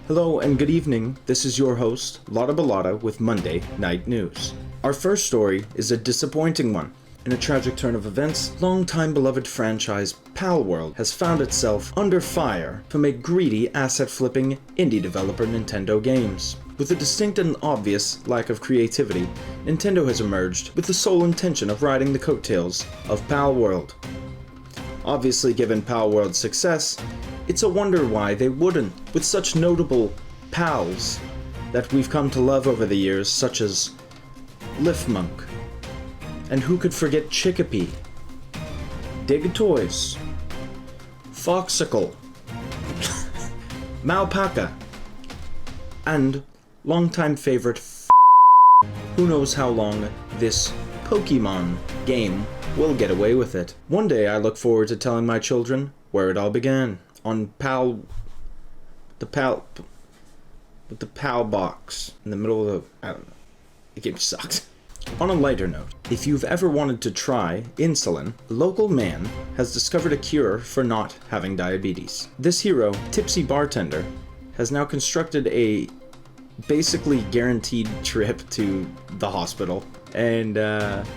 Hello and good evening, this is your host, Lotta Balata with Monday Night News. Our first story is a disappointing one. In a tragic turn of events, long-time beloved franchise Palworld has found itself under fire from a greedy, asset-flipping indie developer Nintendo games. With a distinct and obvious lack of creativity, Nintendo has emerged with the sole intention of riding the coattails of Palworld. Obviously, given Palworld's success, it's a wonder why they wouldn't, with such notable pals that we've come to love over the years, such as Liftmonk. And who could forget Chickapee, Dig Toys, Foxicle, Malpaca, and longtime favorite who knows how long this Pokémon game will get away with it. One day I look forward to telling my children where it all began. On the PAL box in the middle of the, I don't know, the game sucks. On a lighter note, if you've ever wanted to try insulin, a local man has discovered a cure for not having diabetes. This hero, Tipsy Bartender, has now constructed a basically guaranteed trip to the hospital, and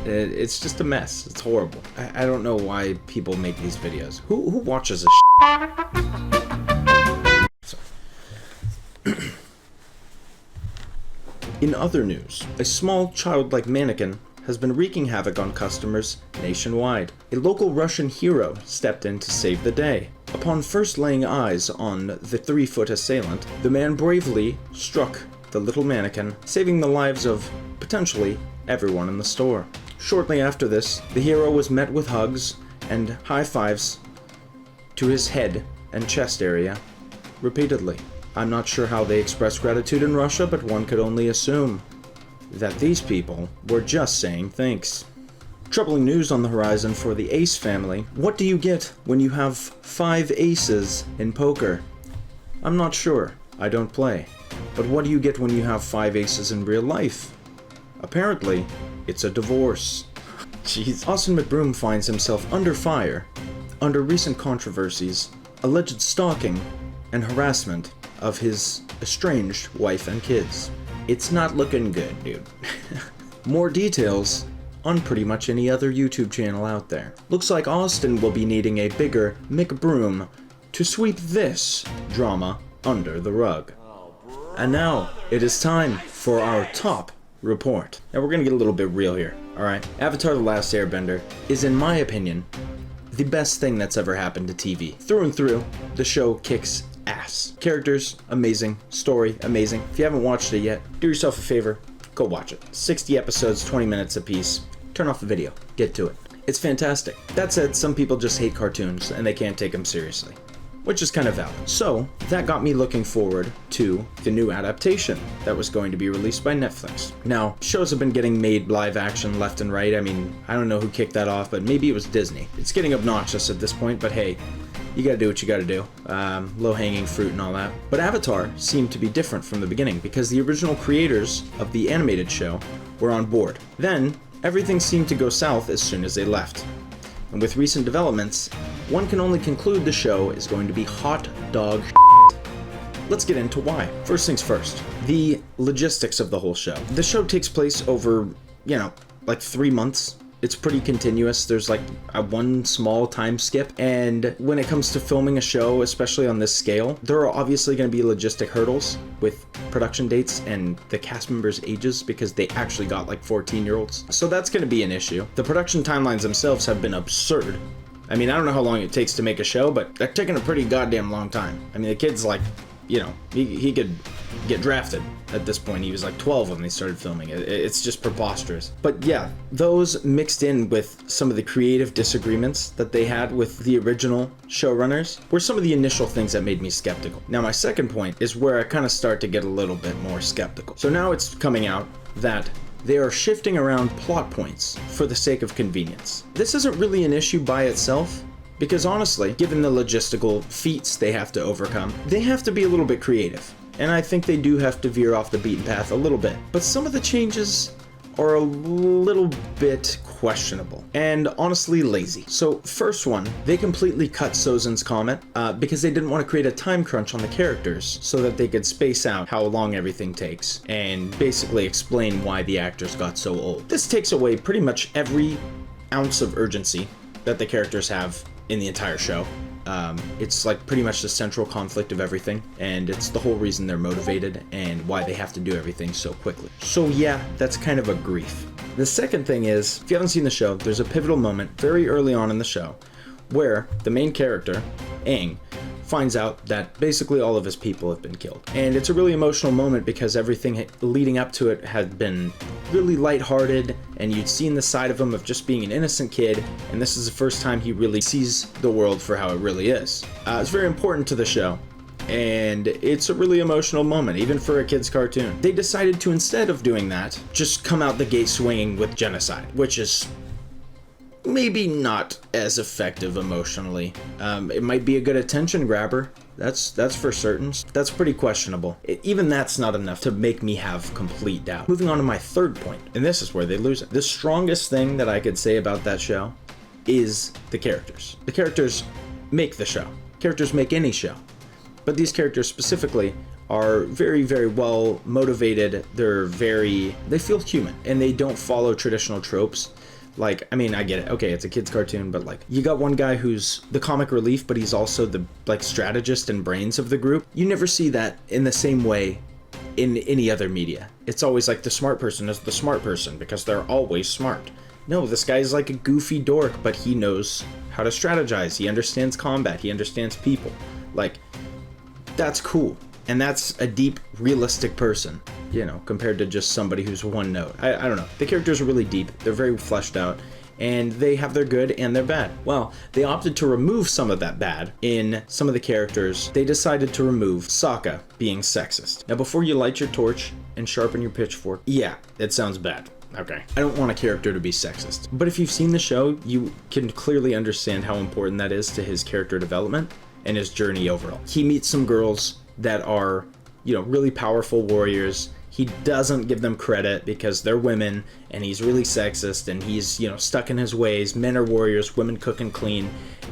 it's just a mess. It's horrible. I don't know why people make these videos. Who watches this In other news, a small childlike mannequin has been wreaking havoc on customers nationwide. A local Russian hero stepped in to save the day. Upon first laying eyes on the 3-foot assailant, the man bravely struck the little mannequin, saving the lives of, potentially, everyone in the store. Shortly after this, the hero was met with hugs and high fives to his head and chest area repeatedly. I'm not sure how they express gratitude in Russia, but one could only assume that these people were just saying thanks. Troubling news on the horizon for the Ace family. What do you get when you have 5 aces in poker? I'm not sure. I don't play. But what do you get when you have 5 aces in real life? Apparently, it's a divorce. Jeez. Austin McBroom finds himself under fire under recent controversies, alleged stalking, and harassment of his estranged wife and kids. It's not looking good, dude. More details on pretty much any other YouTube channel out there. Looks like Austin will be needing a bigger McBroom to sweep this drama under the rug. And now, it is time for our top report. Now we're gonna get a little bit real here, alright? Avatar: The Last Airbender is, in my opinion, the best thing that's ever happened to TV. Through and through, the show kicks ass. Characters, amazing. Story, amazing. If you haven't watched it yet, do yourself a favor, go watch it. 60 episodes, 20 minutes apiece. Turn off the video, get to it. It's fantastic. That said, some people just hate cartoons and they can't take them seriously, which is kind of valid. So, that got me looking forward to the new adaptation that was going to be released by Netflix. Now, shows have been getting made live action left and right. I mean, I don't know who kicked that off, but maybe it was Disney. It's getting obnoxious at this point, but hey, you gotta do what you gotta do. Low-hanging fruit and all that. But Avatar seemed to be different from the beginning because the original creators of the animated show were on board. Then, everything seemed to go south as soon as they left. And with recent developments, one can only conclude the show is going to be hot dog shit. Let's get into why. First things first, the logistics of the whole show. The show takes place over, like 3 months. It's pretty continuous. There's like one small time skip, and when it comes to filming a show, especially on this scale, there are obviously going to be logistic hurdles with production dates and the cast members' ages because they actually got like 14-year-olds. So that's going to be an issue. The production timelines themselves have been absurd. I mean, I don't know how long it takes to make a show, but they're taking a pretty goddamn long time. I mean, the kid's like, he could get drafted at this point. He was like 12 when they started filming. It's just preposterous. But yeah, those mixed in with some of the creative disagreements that they had with the original showrunners were some of the initial things that made me skeptical. Now, my second point is where I kind of start to get a little bit more skeptical. So now it's coming out that they are shifting around plot points for the sake of convenience. This isn't really an issue by itself, because honestly, given the logistical feats they have to overcome, they have to be a little bit creative. And I think they do have to veer off the beaten path a little bit. But some of the changes are a little bit questionable and honestly lazy. So first one, they completely cut Sozin's comment because they didn't want to create a time crunch on the characters so that they could space out how long everything takes and basically explain why the actors got so old. This takes away pretty much every ounce of urgency that the characters have in the entire show. It's like pretty much the central conflict of everything, and it's the whole reason they're motivated and why they have to do everything so quickly. So yeah, that's kind of a grief. The second thing is, if you haven't seen the show, there's a pivotal moment very early on in the show where the main character, Aang, finds out that basically all of his people have been killed. And it's a really emotional moment because everything leading up to it had been really lighthearted, and you'd seen the side of him of just being an innocent kid, and this is the first time he really sees the world for how it really is. It's very important to the show, and it's a really emotional moment, even for a kid's cartoon. They decided to, instead of doing that, just come out the gate swinging with genocide, which is maybe not as effective emotionally. It might be a good attention grabber. That's for certain. That's pretty questionable. Even that's not enough to make me have complete doubt. Moving on to my third point, and this is where they lose it. The strongest thing that I could say about that show is the characters. The characters make the show. Characters make any show. But these characters specifically are very, very well motivated. They feel human, and they don't follow traditional tropes. Like, I mean, I get it. Okay, it's a kid's cartoon, but like, you got one guy who's the comic relief, but he's also the like strategist and brains of the group. You never see that in the same way in any other media. It's always like the smart person is the smart person because they're always smart. No, this guy's like a goofy dork, but he knows how to strategize. He understands combat. He understands people. Like, that's cool. And that's a deep, realistic person, you know, compared to just somebody who's one note. I don't know. The characters are really deep. They're very fleshed out, and they have their good and their bad. Well, they opted to remove some of that bad in some of the characters. They decided to remove Sokka being sexist. Now, before you light your torch and sharpen your pitchfork, yeah, it sounds bad. Okay. I don't want a character to be sexist. But if you've seen the show, you can clearly understand how important that is to his character development and his journey overall. He meets some girls that are, you know, really powerful warriors. He doesn't give them credit because they're women, and he's really sexist, and he's, you know, stuck in his ways. Men are warriors, women cook and clean,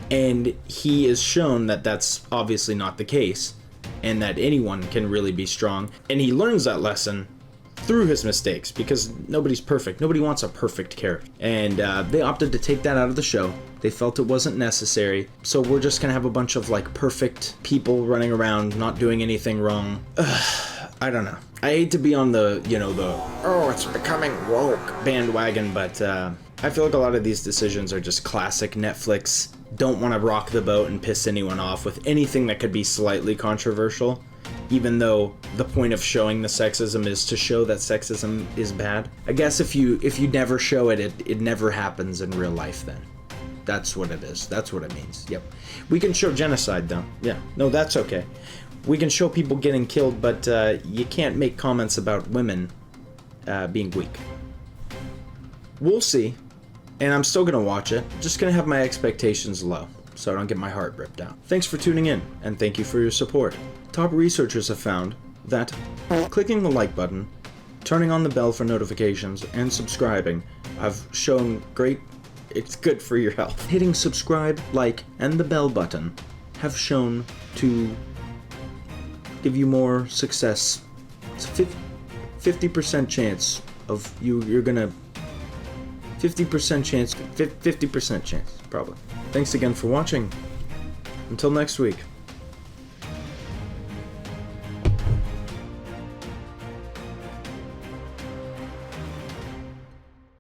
and he is shown that that's obviously not the case, and that anyone can really be strong. And he learns that lesson through his mistakes, because nobody's perfect. Nobody wants a perfect character. And they opted to take that out of the show. They felt it wasn't necessary. So we're just gonna have a bunch of like perfect people running around, not doing anything wrong. I don't know. I hate to be on the, you know, oh, it's becoming woke bandwagon, but I feel like a lot of these decisions are just classic Netflix. Don't want to rock the boat and piss anyone off with anything that could be slightly controversial. Even though the point of showing the sexism is to show that sexism is bad. I guess if you never show it, it never happens in real life then. That's what it is. That's what it means. Yep. We can show genocide though. Yeah. No, that's okay. We can show people getting killed, but you can't make comments about women being weak. We'll see. And I'm still gonna watch it. Just gonna have my expectations low, so I don't get my heart ripped out. Thanks for tuning in, and thank you for your support. Top researchers have found that clicking the like button, turning on the bell for notifications, and subscribing have shown it's good for your health. Hitting subscribe, like, and the bell button have shown to give you more success. It's a 50% chance of you're gonna 50% chance, 50% chance, probably. Thanks again for watching. Until next week.